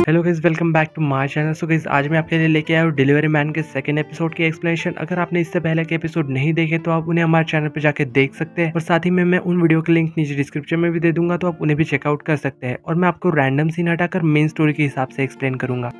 Hello guys, welcome back to my channel. So guys, आज मैं आपके लिए लेके आया हूँ डिलीवरी मैन के सेकंड एपिसोड की एक्सप्लेनेशन। अगर आपने इससे पहले के एपिसोड नहीं देखे तो आप उन्हें हमारे चैनल पे जाके देख सकते हैं, और साथ ही में मैं उन वीडियो के लिंक नीचे डिस्क्रिप्शन में भी दे दूंगा, तो आप उन्हें भी चेकआउट कर सकते हैं। और मैं आपको रैंडम सीन हटाकर मेन स्टोरी के हिसाब से एक्सप्लेन करूंगा।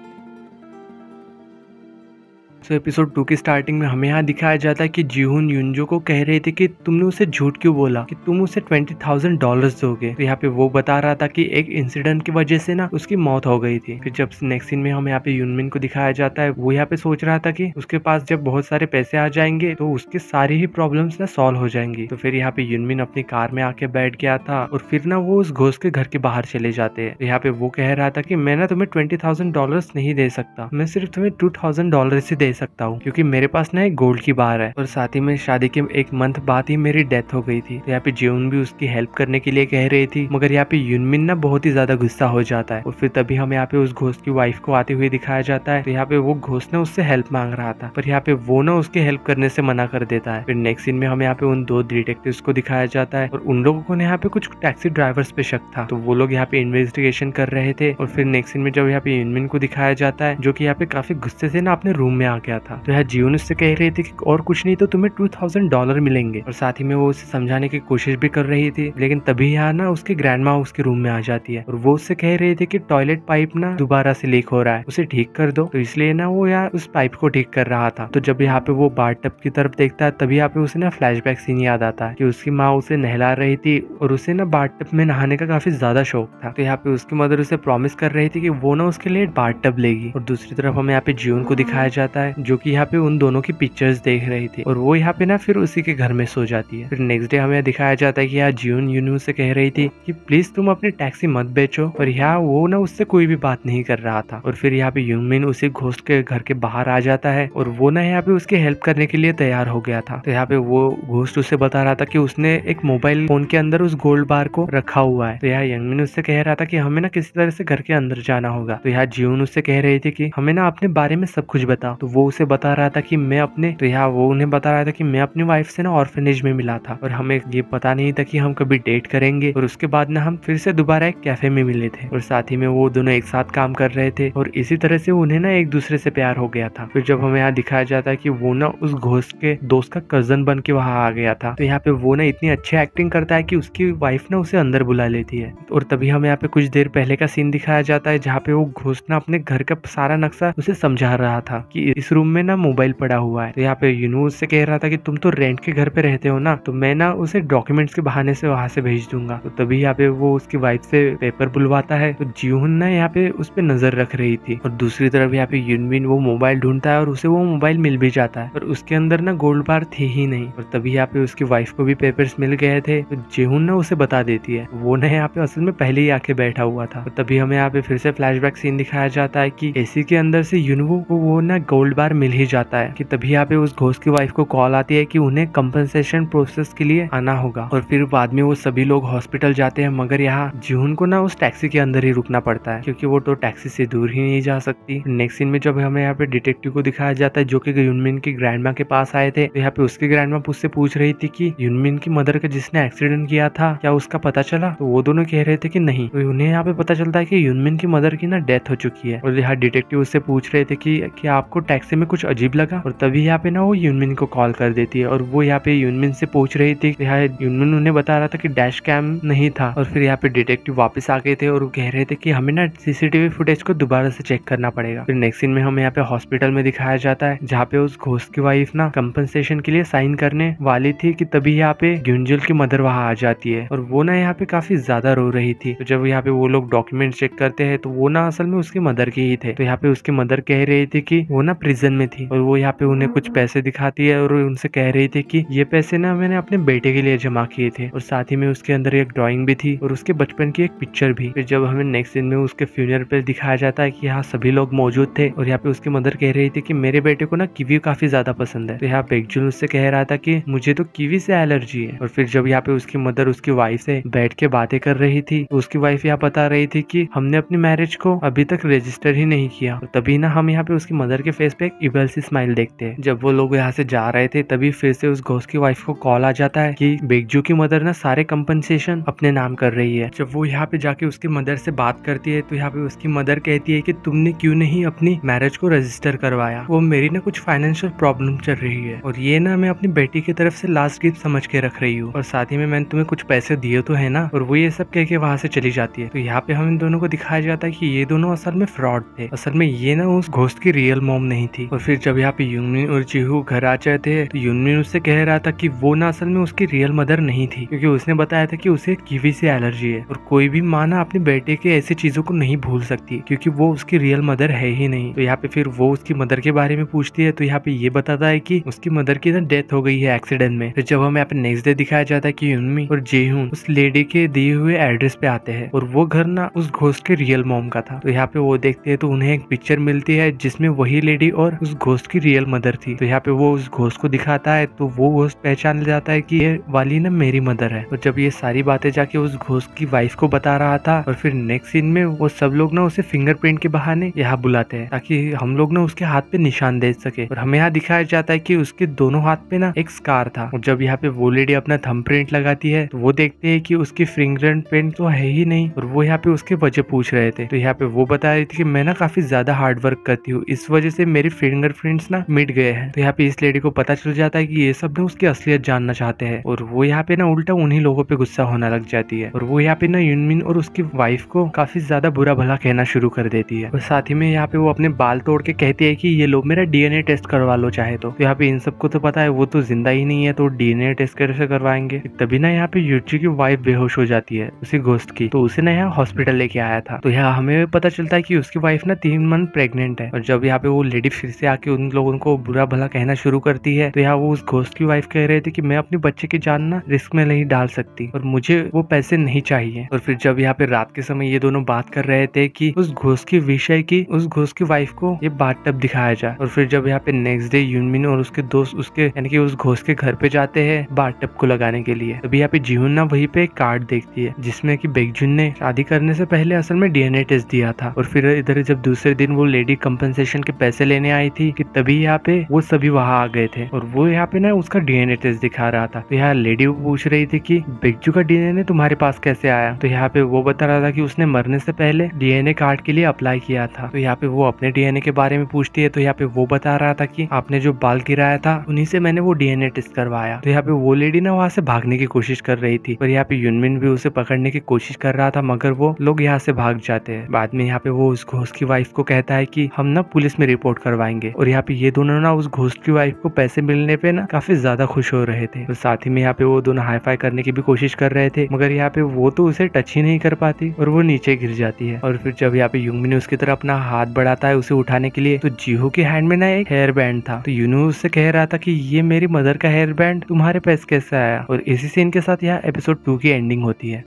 सो एपिसोड 2 की स्टार्टिंग में हमें यहाँ दिखाया जाता है कि जीहुन युनजो को कह रहे थे कि तुमने उसे झूठ क्यों बोला कि तुम उसे $20,000 दोगे। तो यहाँ पे वो बता रहा था कि एक इंसिडेंट की वजह से ना उसकी मौत हो गई थी। फिर जब नेक्स्ट सीन में हमें यहाँ पे युनमिन को दिखाया जाता है, वो यहाँ पे सोच रहा था कि उसके पास जब बहुत सारे पैसे आ जाएंगे तो उसके सारी ही प्रॉब्लम्स ना सॉल्व हो जाएंगी। तो फिर यहाँ पे युनमिन अपनी कार में आके बैठ गया था, और फिर ना वो उस घोस्ट के घर के बाहर चले जाते हैं। तो यहाँ पे वो कह रहा था कि मैं ना तुम्हें $20,000 नहीं दे सकता, मैं सिर्फ तुम्हें $2,000 ही दे सकता हूँ, क्योंकि मेरे पास ना एक गोल्ड की बार है, और साथ ही में शादी के एक मंथ बाद ही मेरी डेथ हो गई थी। तो यहाँ पे जीवन भी उसकी हेल्प करने के लिए कह रही थी, मगर यहाँ पे युनमिन ना बहुत ही ज्यादा गुस्सा हो जाता है। और फिर तभी हमें यहाँ पे उस घोस्ट की वाइफ को आते हुए दिखाया जाता है। तो यहाँ पे वो घोस्ट ने उससे हेल्प मांग रहा था, पर यहाँ पे वो ना उसके हेल्प करने से मना कर देता है। फिर नेक्स्ट सीन में हमें यहाँ पे उन दो डिटेक्टिव्स को दिखाया जाता है, और उन लोगों को यहाँ पे कुछ टैक्सी ड्राइवर्स पे शक था, तो वो लोग यहाँ पे इन्वेस्टिगेशन कर रहे थे। और फिर नेक्स्ट सीन में जब यहाँ पे युनमिन को दिखाया जाता है, जो कि यहाँ पे काफी गुस्से से ना अपने रूम में आ गया था। तो यहाँ जीवन उससे कह रही थी कि और कुछ नहीं तो तुम्हें $2,000 मिलेंगे, और साथ ही में वो उसे समझाने की कोशिश भी कर रही थी। लेकिन तभी यहाँ ना उसकी ग्रैंडमा उसके रूम में आ जाती है, और वो उससे कह रही थी कि टॉयलेट पाइप ना दोबारा से लीक हो रहा है, उसे ठीक कर दो। तो इसलिए ना वो यहाँ उस पाइप को ठीक कर रहा था। तो जब यहाँ पे वो बाथटब की तरफ देखता है, तभी यहाँ पे उसे ना फ्लैशबैक सीन याद आता है कि उसकी माँ उसे नहला रही थी, और उसे ना बाथटब में नहाने का काफी ज्यादा शौक था। तो यहाँ पे उसकी मदर उसे प्रॉमिस कर रही थी कि वो ना उसके लिए बाथटब लेगी। और दूसरी तरफ हमें यहाँ पे जीवन को दिखाया जाता है, जो कि यहाँ पे उन दोनों की पिक्चर्स देख रही थी, और वो यहाँ पे ना फिर उसी के घर में सो जाती है। फिर नेक्स्ट डे हमें दिखाया जाता है कि यहाँ जीवन यूनू से कह रही थी कि प्लीज तुम अपनी टैक्सी मत बेचो, और यहाँ वो ना उससे कोई भी बात नहीं कर रहा था। और फिर यहाँ पे यूमिन उसी घोस्ट के घर के बाहर आ जाता है, और वो ना यहाँ पे उसकी हेल्प करने के लिए तैयार हो गया था। तो यहाँ पे वो घोस्ट उसे बता रहा था कि उसने एक मोबाइल फोन के अंदर उस गोल्ड बार को रखा हुआ है। तो यहाँ यंगमिन उससे कह रहा था कि हमें ना किसी तरह से घर के अंदर जाना होगा। तो यहाँ जीवन उससे कह रही थी कि हमें ना अपने बारे में सब कुछ बता। तो वो उसे बता रहा था कि मैं अपने तो यहाँ वो उन्हें बता रहा था कि मैं अपनी वाइफ से ना ऑर्फनेज में मिला था, और हमें ये पता नहीं था कि हम कभी डेट करेंगे। और उसके बाद ना हम फिर से दोबारा एक कैफे में मिले थे, और साथ ही में वो दोनों एक साथ काम कर रहे थे, और इसी तरह से उन्हें ना एक दूसरे से प्यार हो गया था। फिर जब हमें यहाँ दिखाया जाता है कि वो ना उस घोस्ट के दोस्त का कजन बन के वहाँ आ गया था। तो यहाँ पे वो ना इतनी अच्छी एक्टिंग करता है कि उसकी वाइफ ना उसे अंदर बुला लेती है। और तभी हमें यहाँ पे कुछ देर पहले का सीन दिखाया जाता है, जहाँ पे वो घोस्ट ना अपने घर का सारा नक्शा उसे समझा रहा था कि इस रूम में ना मोबाइल पड़ा हुआ है। तो यहाँ पे यूनू उससे कह रहा था कि तुम तो रेंट के घर पे रहते हो ना, तो मैं ना उसे डॉक्यूमेंट्स के बहाने से वहां से भेज दूंगा। तो तभी यहाँ पे वो उसकी वाइफ से पेपर बुलवाता है। तो जीहुन ना यहाँ पे उस पे नजर रख रही थी, और दूसरी तरफ यहाँ पे युनमिन वो मोबाइल ढूंढता है, और उसे वो मोबाइल मिल भी जाता है, पर उसके अंदर ना गोल्ड बार थी ही नहीं। और तभी यहाँ पे उसकी वाइफ को भी पेपर्स मिल गए थे। तो जीहुन ना उसे बता देती है, वो ना यहाँ पे असल में पहले ही आके बैठा हुआ था। और तभी हमें यहाँ पे फिर से फ्लैशबैक सीन दिखाया जाता है कि एसी के अंदर से युनवू को वो ना गोल्ड बार मिल ही जाता है। कि तभी यहाँ पे उस घोस्ट की वाइफ को कॉल आती है कि उन्हें कंपनसेशन प्रोसेस के लिए आना होगा। और फिर बाद में वो सभी लोग हॉस्पिटल जाते हैं, मगर यहाँ जीहुन को ना उस टैक्सी के अंदर ही रुकना पड़ता है, क्योंकि वो तो टैक्सी से दूर ही नहीं जा सकती। नेक्स्ट सीन में जब हमें यहाँ पे डिटेक्टिव को दिखाया जाता है, जो कि युनमिन की ग्रैंडमा के पास आए थे। तो यहाँ पे उसकी ग्रैंडमा उससे पूछ रही थी कि युनमिन की मदर का जिसने एक्सीडेंट किया था क्या उसका पता चला। तो वो दोनों कह रहे थे कि नहीं। तो उन्हें यहाँ पे पता चलता है कि युनमिन की मदर की ना डेथ हो चुकी है। और यहाँ डिटेक्टिव उससे पूछ रहे थे कि आपको टैक्सी में कुछ अजीब लगा। और तभी यहाँ पे ना वो युनमिन को कॉल कर देती है, और वो यहाँ पे युनमिन से पूछ रही थी। यहाँ युनमिन उन्हें बता रहा था कि डैश कैम नहीं था। और फिर यहाँ पे डिटेक्टिव वापस आ गए थे, और वो कह रहे थे कि हमें ना सीसीटीवी फुटेज को दोबारा से चेक करना पड़ेगा। फिर नेक्स्ट सीन में हमें यहाँ पे हॉस्पिटल में दिखाया जाता है, जहाँ पे उस घोस्ट की वाइफ ना कंपनसेशन के लिए साइन करने वाली थी कि तभी यहाँ पे ग्युंजल की मदर वहाँ आ जाती है, और वो ना यहाँ पे काफी ज्यादा रो रही थी। तो जब यहाँ पे वो लोग डॉक्यूमेंट चेक करते हैं, तो वो ना असल में उसकी मदर के ही थे। तो यहाँ पे उसकी मदर कह रही थी कि वो ना प्रिजन में थी, और वो यहाँ पे उन्हें कुछ पैसे दिखाती है, और उनसे कह रही थी कि ये पैसे ना मैंने अपने बेटे के लिए जमा किए थे। और साथ ही में उसके अंदर एक ड्राइंग भी थी, और उसके बचपन की एक पिक्चर भी। फिर जब हमें नेक्स्ट दिन में उसके फ्यूनरल पे दिखाया जाता है कि यहाँ सभी लोग मौजूद थे, और यहाँ पे उसकी मदर कह रही थी कि मेरे बेटे को ना कीवी काफी ज्यादा पसंद है। तो यहाँ बेगजुन उससे कह रहा था कि मुझे तो कीवी से एलर्जी है। और फिर जब यहाँ पे उसकी मदर उसकी वाइफ से बैठ के बातें कर रही थी, तो उसकी वाइफ यहाँ बता रही थी कि हमने अपनी मैरिज को अभी तक रजिस्टर ही नहीं किया। तो तभी ना हम यहाँ पे उसकी मदर के फेस पे पे एक इवल सी स्माइल देखते हैं। जब वो लोग यहाँ से जा रहे थे तभी फिर से उस घोस्ट की वाइफ को कॉल आ जाता है कि बेगजू की मदर ना सारे कंपनसेशन अपने नाम कर रही है। जब वो यहाँ पे जाके उसकी मदर से बात करती है तो यहाँ पे उसकी मदर कहती है कि तुमने क्यों नहीं अपनी मैरिज को रजिस्टर करवाया, वो मेरी ना कुछ फाइनेंशियल प्रॉब्लम चल रही है और ये ना मैं अपनी बेटी की तरफ से लास्ट गिफ्ट समझ के रख रही हूँ और साथ ही में मैंने तुम्हें कुछ पैसे दिए तो है ना। और वो ये सब कह के वहाँ से चली जाती है। तो यहाँ पे हम इन दोनों को दिखाया जाता है कि ये दोनों असल में फ्रॉड थे, असल में ये ना उस घोस्ट की रियल मॉम नहीं थी। और फिर जब यहाँ पे यूनमिन और जीहू घर आ जाते थे तो यूनमिन उससे कह रहा था कि वो ना असल में उसकी रियल मदर नहीं थी, क्योंकि उसने बताया था कि उसे कीवी से एलर्जी है और कोई भी माँ ना अपने बेटे के ऐसी चीजों को नहीं भूल सकती क्योंकि वो उसकी रियल मदर है ही नहीं। तो यहाँ पे फिर वो उसकी मदर के बारे में पूछती है तो यहाँ पे ये बताता है कि उसकी मदर की ना डेथ हो गई है एक्सीडेंट में। फिर जब हमें यहाँ पे नेक्स्ट डे दिखाया जाता है कि यूनमी और जेहून उस लेडी के दिए हुए एड्रेस पे आते हैं और वो घर ना उस घोस्ट के रियल मॉम का था। तो यहाँ पे वो देखते हैं तो उन्हें एक पिक्चर मिलती है जिसमें वही लेडी और उस घोस्ट की रियल मदर थी। तो यहाँ पे वो उस घोस्ट को दिखाता है तो वो घोस्ट पहचान जाता है कि ये वाली ना मेरी मदर है। और जब ये सारी बातें जाके उस घोस्ट की वाइफ को बता रहा था और फिर नेक्स्ट सीन में वो सब लोग ना उसे फिंगरप्रिंट के बहाने यहाँ बुलाते हैं ताकि हम लोग ना उसके हाथ पे निशान दे सके। और हमें यहाँ दिखाया जाता है कि उसके दोनों हाथ पे ना एक स्कार था। और जब यहाँ पे वो लेडी अपना थंबप्रिंट लगाती है तो वो देखते हैं कि उसकी फिंगरप्रिंट तो है ही नहीं और वो यहाँ पे उसके वजह पूछ रहे थे। तो यहाँ पे वो बता रही थी कि मैं ना काफी ज्यादा हार्ड वर्क करती हूँ, इस वजह से मेरे फिंगरप्रिंट्स ना मिट गए हैं। तो यहाँ पे इस लेडी को पता चल जाता है कि ये सब ना उसकी असलियत जानना चाहते हैं और वो यहाँ पे ना उल्टा उन्हीं लोगों पे गुस्सा होने लग जाती है। और वो यहाँ पे ना यूनमिन और उसकी वाइफ को काफी ज्यादा बुरा भला कहना शुरू कर देती है। और साथ ही में यहाँ पे वो अपने बाल तोड़ के कहती है कि ये लोग मेरा डीएनए टेस्ट करवा लो चाहे तो। यहाँ पे इन सबको तो पता है वो तो जिंदा ही नहीं है तो डीएनए टेस्ट कैसे करवाएंगे। तभी ना यहाँ पे यूची की वाइफ बेहोश हो जाती है उसी घोस्ट की, तो उसे ना यहाँ हॉस्पिटल लेके आया था। तो यहाँ हमें पता चलता है कि उसकी वाइफ ना 3 मंथ प्रेग्नेंट है। और जब यहाँ पे वो लेडी फिर से आके उन लोगों को बुरा भला कहना शुरू करती है तो यहाँ वो उस घोस्ट की वाइफ कह रहे थे कि मैं अपने बच्चे की जान ना रिस्क में नहीं डाल सकती और मुझे वो पैसे नहीं चाहिए। और फिर जब यहाँ पे रात के समय ये दोनों बात कर रहे थे कि उस घोस्ट की विषय की उस घोस्ट की वाइफ को ये बाथटब दिखाया जाए। और फिर जब यहाँ पे नेक्स्ट डे यूनमिन और उसके दोस्त उसके यानी कि उस घोस्ट के घर पे जाते हैं बाथटब को लगाने के लिए, तभी यहाँ पे जीहुन ना वहीं पे एक कार्ड देखती है जिसमें कि बेगजुन ने शादी करने से पहले असल में डीएनए टेस्ट दिया था। और फिर इधर जब दूसरे दिन वो लेडी कंपनसेशन के पैसे लेने आई थी कि तभी यहाँ पे वो सभी वहां आ गए थे और वो यहाँ पे ना उसका डीएनए टेस्ट दिखा रहा था। तो यहाँ लेडी पूछ रही थी कि बेगजू का डीएनए तुम्हारे पास कैसे आया। तो यहाँ पे वो बता रहा था कि उसने मरने से पहले डीएनए कार्ड के लिए अप्लाई किया था। तो यहाँ पे वो अपने डीएनए के बारे में पूछती है तो यहाँ पे वो बता रहा था कि आपने जो बाल गिराया था उन्हीं से मैंने वो डीएनए टेस्ट करवाया। तो यहाँ पे वो लेडी ना वहाँ से भागने की कोशिश कर रही थी पर यहाँ पे यूनमिन भी उसे पकड़ने की कोशिश कर रहा था मगर वो लोग यहाँ से भाग जाते हैं। बाद में यहाँ पे वो उस घोस्ट की वाइफ को कहता है कि हम ना पुलिस में रिपोर्ट करवाएंगे। और यहाँ पे ये दोनों ना उस घोस्ट की वाइफ को पैसे मिलने पे ना काफी ज्यादा खुश हो रहे थे। तो साथ ही में यहाँ पे वो दोनों हाई फाई करने की भी कोशिश कर रहे थे मगर यहाँ पे वो तो उसे टच ही नहीं कर पाती और वो नीचे गिर जाती है। और फिर जब यहाँ पे यूनमिन उसकी तरफ अपना हाथ बढ़ाता है उसे उठाने के लिए तो जीहू के हैंड में ना एक हेयर बैंड था। तो यूनू उससे कह रहा था कि ये मेरी मदर का हेयर बैंड तुम्हारे पास कैसे आया। और इसी सीन के साथ यहाँ एपिसोड 2 की एंडिंग होती है।